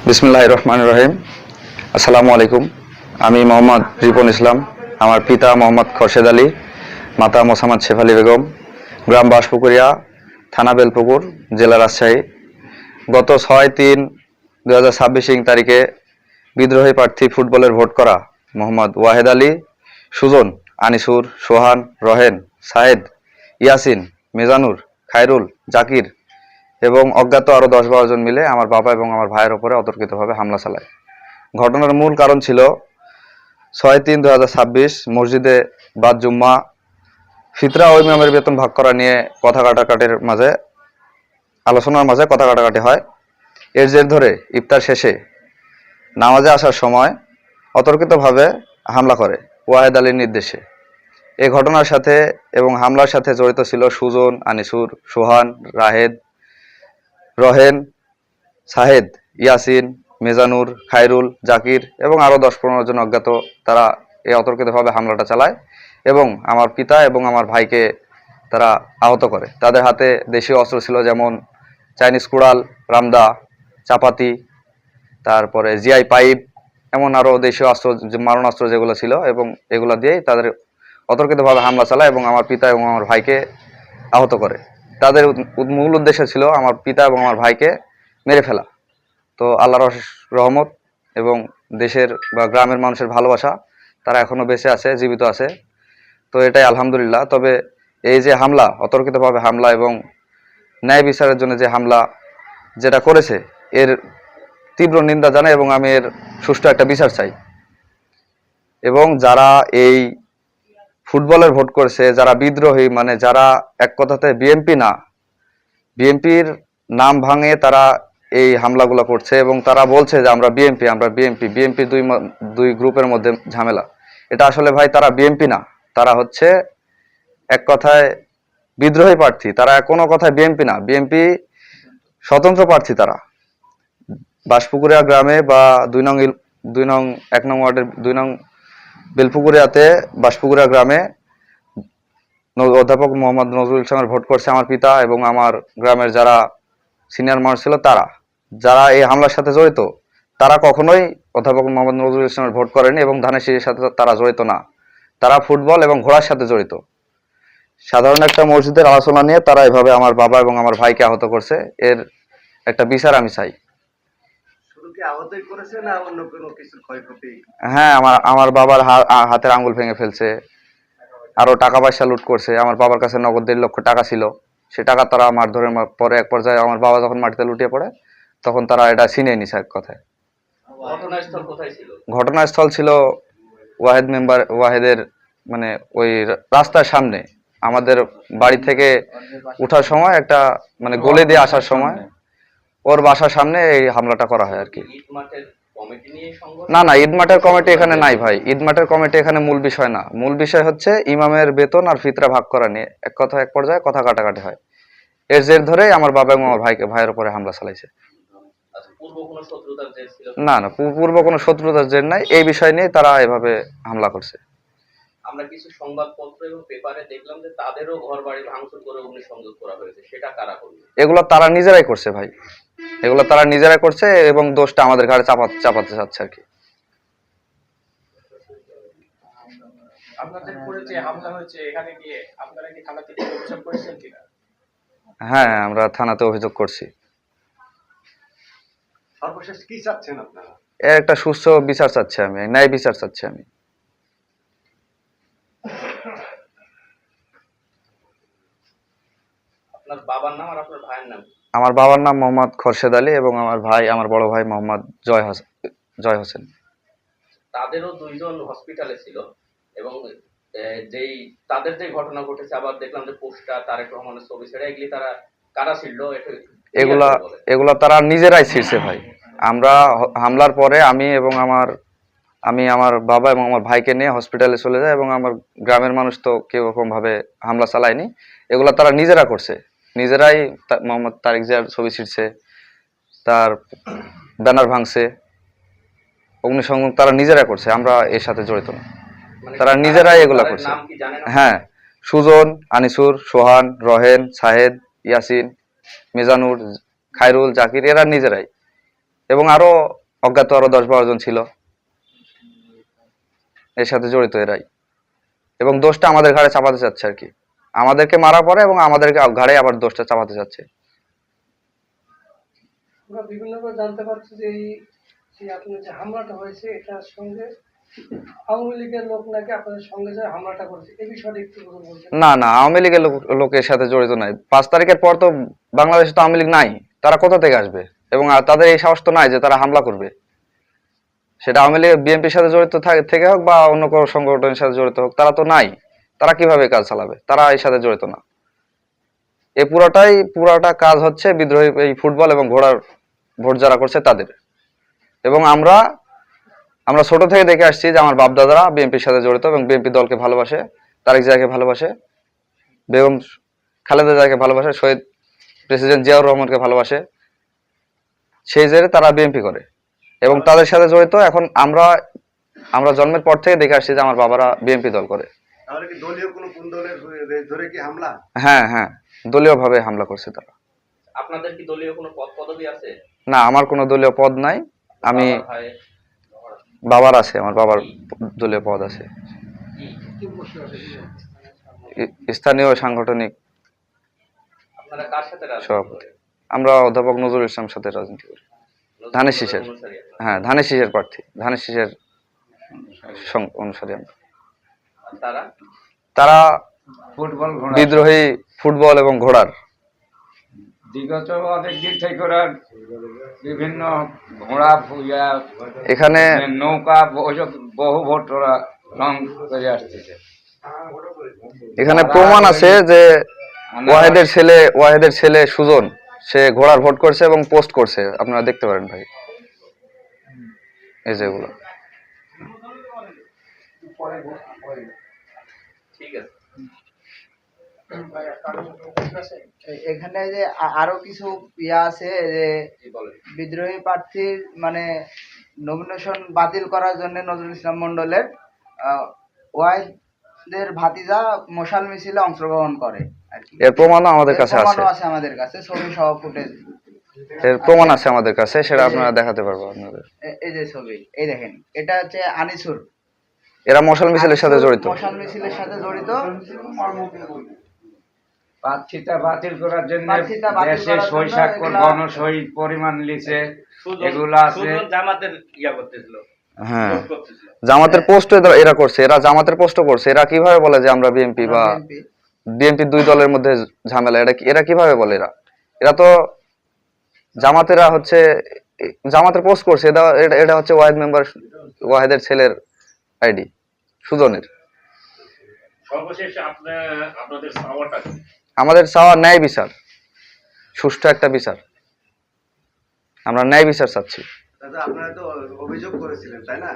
বিসমিল্লাহির রহমানির রহিম। আসসালামু আলাইকুম। আমি মোহাম্মদ রিপন ইসলাম। আমার পিতা মোহাম্মদ খোরশেদ আলী, মাতা মোসাম্মদ শেফালী বেগম, গ্রাম বাঁশপুকুরিয়া, থানা বেলপুকুর, জেলা রাজশাহী। গত 6-3-2026 তারিখে বিদ্রোহী প্রার্থী ফুটবলের ভোট করা মোহাম্মদ ওয়াহেদ আলী, সুজন, আনিসুর, সোহান, রহেন, সাহেদ, ইয়াসিন, মেজানুর, খায়রুল, জাকির এবং অজ্ঞাত আরও 10-12 জন মিলে আমার বাবা এবং আমার ভাইয়ের ওপরে অতর্কিতভাবে হামলা চালায়। ঘটনার মূল কারণ ছিল 6-3-2026 মসজিদে বাদ জুম্মা ফিতরা ও ইমামের বেতন ভাগ করা নিয়ে আলোচনার মাঝে কথা কাটাকাটি হয়। এর জের ধরে ইফতার শেষে নামাজে আসার সময় অতর্কিতভাবে হামলা করে ওয়াহেদ আলীর নির্দেশে। এই ঘটনার সাথে এবং হামলার সাথে জড়িত ছিল সুজন, আনিসুর, সোহান, রহেন, সাহেদ, ইয়াসিন, মেজানুর, খায়রুল, জাকির এবং আরও 10-15 জন অজ্ঞাত। তারা এই অতর্কিতভাবে হামলাটা চালায় এবং আমার পিতা এবং আমার ভাইকে তারা আহত করে। তাদের হাতে দেশীয় অস্ত্র ছিল, যেমন চাইনিজ কুড়াল, রামদা, চাপাতি, তারপরে জিআই পাইপ, এমন আরও দেশীয় অস্ত্র, মারণাস্ত্র যেগুলো ছিল, এবং এগুলো দিয়েই তাদের অতর্কিতভাবে হামলা চালায় এবং আমার পিতা এবং আমার ভাইকে আহত করে। তাদের মূল উদ্দেশ্য ছিল আমার পিতা এবং আমার ভাইকে মেরে ফেলা। তো আল্লাহর অশেষ রহমত এবং দেশের বা গ্রামের মানুষের ভালোবাসা, তারা এখনও বেঁচে আছে, জীবিত আছে। তো এটাই আলহামদুলিল্লাহ। তবে এই যে হামলা, অতর্কিতভাবে হামলা এবং ন্যায় বিচারের জন্য যে হামলা যেটা করেছে, এর তীব্র নিন্দা জানাই এবং আমি এর সুষ্ঠু একটা বিচার চাই। এবং যারা এই ফুটবলের ভোট করেছে, যারা বিদ্রোহী, মানে যারা এক কথাতে বিএনপি না, বিএনপির নাম ভাঙে তারা এই হামলাগুলো করছে এবং তারা বলছে যে আমরা বিএনপি দুই গ্রুপের মধ্যে ঝামেলা। এটা আসলে ভাই তারা বিএনপি না, তারা হচ্ছে এক কথায় বিদ্রোহী প্রার্থী। তারা কোনো কথায় বিএনপি না, বিএনপি স্বতন্ত্র প্রার্থী। তারা বাঁশপুকুরিয়া গ্রামে বা 1 নং ওয়ার্ডের 2 নং বেলপুকুরিয়াতে বাঁশপুকুরিয়া গ্রামে অধ্যাপক মোহাম্মদ নজরুল ইসলামের ভোট করছে আমার পিতা এবং আমার গ্রামের যারা সিনিয়র মানুষ ছিল, তারা যারা এই হামলার সাথে জড়িত, তারা কখনোই অধ্যাপক মোহাম্মদ নজরুল ইসলামের ভোট করেনি এবং ধানের শীষের সাথে তারা জড়িত না। তারা ফুটবল এবং ঘোড়ার সাথে জড়িত। সাধারণ একটা মসজিদের আলোচনা নিয়ে তারা এভাবে আমার বাবা এবং আমার ভাইকে আহত করছে। এর একটা বিচার আমি চাই। হ্যাঁ, আমার বাবার হাতের আঙ্গুল ভেঙে ফেলছে, আরো টাকা পয়সা লুট করছে। আমার বাবার কাছে নগদ 1.5 লক্ষ টাকা ছিল, সে টাকা তারা মারধরের পরে এক পর্যায়ে আমার বাবা যখন মাটিতে লুটিয়ে পড়ে, তখন তারা এটা ছিনিয়ে নিছে এক কথায়। ঘটনাস্থল ছিল ওয়াহেদের মানে ওই রাস্তার সামনে, আমাদের বাড়ি থেকে ওঠার সময় একটা মানে গলি দিয়ে আসার সময় ওর বাসার সামনে এই হামলাটা করা হয় আর কি। না, ঈদ মাঠের কমিটি এখানে নাই ভাই। ঈদ মাঠের কমিটি এখানে মূল বিষয় না। মূল বিষয় হচ্ছে ইমামের বেতন আর ফিতরা ভাগ করা নিয়ে এক পর্যায়ে কথা কাটাকাটি হয়। এর জের ধরে আমার বাবা এবং আমার ভাইয়ের উপরে হামলা চালাইছে। না, পূর্ব কোনো শত্রুতার জের নাই। এই বিষয় নিয়ে তারা এভাবে হামলা করছে। আমরা কিছু সংবাদপত্র এবং পেপারে দেখলাম যে তাদেরও ঘরবাড়ি ভাঙচুর করে অগ্নিসংযোগ করা হয়েছে, সেটা কারা করবে? এগুলো তারা নিজেরাই করছে ভাই, এগুলো তারা নিজেরাই করছে এবং দোষটা আমাদের ঘাড়ে চাপাতে চাচ্ছে আর কি। আপনাদের উপরে যে হামলা হয়েছে, এখানে গিয়ে আপনারা কি থানাতে অভিযোগ করেছেন কিনা? হ্যাঁ, আমরা থানাতে অভিযোগ করছি। সর্বশেষ কি চাচ্ছেন আপনারা? এর একটা সুস্থ বিচার চাচ্ছি আমি, ন্যায় বিচার চাচ্ছি আমি। আপনার বাবার নাম আর আপনার ভাইয়ের নাম? আমার বাবার নাম মোহাম্মদ খোরশেদ আলী এবং আমার বড় ভাই মোহাম্মদ জয় হোসেন। তাদেরও 2 জন হসপিটালে ছিল এবং তাদের যে ঘটনা ঘটেছে, আবার দেখলাম যে পোস্টার তারেক রহমানের ছবি ছেড়ে এগুলি তারা কারা ছিল? এগুলা তারা নিজেরাই ছিঁড়ছে ভাই। আমরা হামলার পরে আমি আমার বাবা এবং আমার ভাইকে নিয়ে হসপিটালে চলে যায় এবং আমার গ্রামের মানুষ তো কেউ এরকম ভাবে হামলা চালায়নি। এগুলা তারা নিজেরা করছে, নিজেরাই মোহাম্মদ তারেক জিয়ার ছবি ছিঁড়ছে, তার ব্যানার ভাঙছে, অগ্নিসংযোগ তারা নিজেরা করছে। আমরা এর সাথে জড়িত না, তারা নিজেরাই এগুলা করছে। হ্যাঁ, সুজন, আনিসুর, সোহান, রহেন, সাহেদ, ইয়াসিন, মেজানুর, খায়রুল, জাকির এরা নিজেরাই, এবং আরো অজ্ঞাত আরো 10-12 জন ছিল এর সাথে জড়িত এরাই, এবং দোষটা আমাদের ঘাড়ে চাপাতে চাচ্ছে আর কি, আমাদেরকে মারা পড়ে এবং আমাদেরকে ঘাড়ে আবার দোষটা চাপাতে চাচ্ছে। আমরা বিভিন্ন করে জানতে পারছি যে এই যে আপনার যে হামলাটা হয়েছে এটার সঙ্গে আওয়ামী লীগের লোক নাকি আপনাদের সঙ্গে যে হামলাটা করেছে এই বিষয়টা একটু কথা বলছেন। না না, আওয়ামী লীগের লোকের সাথে জড়িত নাই। 5 তারিখের পর তো বাংলাদেশে তো আওয়ামী লীগ নাই, তারা কোথা থেকে আসবে? এবং তাদের এই সাহস তো নাই যে তারা হামলা করবে, সেটা আওয়ামী লীগ বিএনপির সাথে জড়িত থেকে হোক বা অন্য কোনো সংগঠনের সাথে জড়িত হোক, তারা তো নাই। তারা কিভাবে কাজ চালাবে? তারা এর সাথে জড়িত না। এই পুরাটা কাজ হচ্ছে বিদ্রোহী এই ফুটবল এবং ঘোড়ার ভোট যারা করছে তাদের। এবং আমরা ছোট থেকে দেখে আসছি যে আমার বাপ দাদারা বিএনপির সাথে জড়িত এবং বিএনপি দলকে ভালোবাসে, তারেক জিয়াকে ভালোবাসে, বেগম খালেদা জিয়াকে ভালোবাসে, শহীদ প্রেসিডেন্ট জিয়াউর রহমানকে ভালোবাসে, সেই জেরে তারা বিএনপি করে এবং তাদের সাথে জড়িত। এখন আমরা জন্মের পর থেকে দেখে আসছি যে আমার বাবারা বিএনপি দল করে। তাহলে কি দলীয় কোনো কোন দলের ধরে কি হামলা? হ্যাঁ হ্যাঁ, দলীয় ভাবে হামলা করছে তারা। আপনাদের কি দলীয় কোনো পদ পদবি আছে? না, আমার কোনো দলীয় পদ নাই। আমি বাবার ভাই বাবার আছে, আমার বাবার দলীয় পদ আছে, কি? স্থানীয় সাংগঠনিক আপনারা কার সাথে রাজনীতি সভাপতি। করেন? আমরা অধ্যাপক নজরুল ইসলামের সাথে রাজনীতি করি। ধানের শীষের, অনুসারী আপনারা? হ্যাঁ ধানের শীষের প্রার্থী, ধানের শীষের অনুসারী আমরা। আর তারা তারা ফুটবল ঘোড়া বিদ্রোহী ফুটবল এবং ঘোড়ার। বিগত অনেক দিন থেকে ওরা বিভিন্ন ঘোড়া এখানে নৌকা ওসব বহু ভোট ওরা রং করে আসতেছে। এখানে প্রমাণ আছে যে ওয়াহেদের ছেলে সুজন সে ঘোড়ার ভোট করছে এবং পোস্ট করছে, আপনারা দেখতে পারেন ভাই, এই যেগুলো। ঠিক আছে। এখানে যে আরো কিছু আছে যে জি বলেন। বিদ্রোহী প্রার্থীর মানে নমিনেশন বাতিল করার জন্য নজরুল ইসলাম মন্ডলের ওয়াইদের ভাতিজা মশাল মিছিলে অংশগ্রহণ করে আর কি। এর প্রমাণও আমাদের কাছে আছে, প্রমাণও আছে আমাদের কাছে, ছবি সহ ফুটেজ। এর প্রমাণ আছে আমাদের কাছে, সেটা আপনারা দেখাতে পারবো আপনাদের। এই যে ছবি, এই দেখেন, এটা হচ্ছে আনিসুর। এরা মশাল মিছিলের সাথে জড়িত। মশাল মিছিলের সাথে জড়িত। প্রার্থিতা বাতিল করার জন্য প্রার্থিতা বাতিল দেশে করার সই জন্য স্বাক্ষর এগুলা- গণসই পরিমাণ লিছে এগুলো আছে। সুজন জামাতের করতেছিল, হ্যাঁ, ভোট করতেছিল। জামাতের পোস্ট এরা করছে, এরা জামাতের পোস্টও করছে। এরা কিভাবে বলে যে আমরা বিএনপি বা বিএনপি দুই দলের মধ্যে ঝামেলা? এরা কিভাবে বলে? এরা তো জামাতেরা হচ্ছে জামাতের পোস্ট করছে, এটা হচ্ছে ওয়াহেদের ছেলের আইডি সুজনের। সর্বশেষ আপনাদের চাওয়াটা কি? আমাদের চাওয়া ন্যায় বিচার, সুষ্ঠু একটা বিচার। আমরা ন্যায় বিচার চাচ্ছি। দাদা আপনারা তো অভিযোগ করেছিলেন তাই না?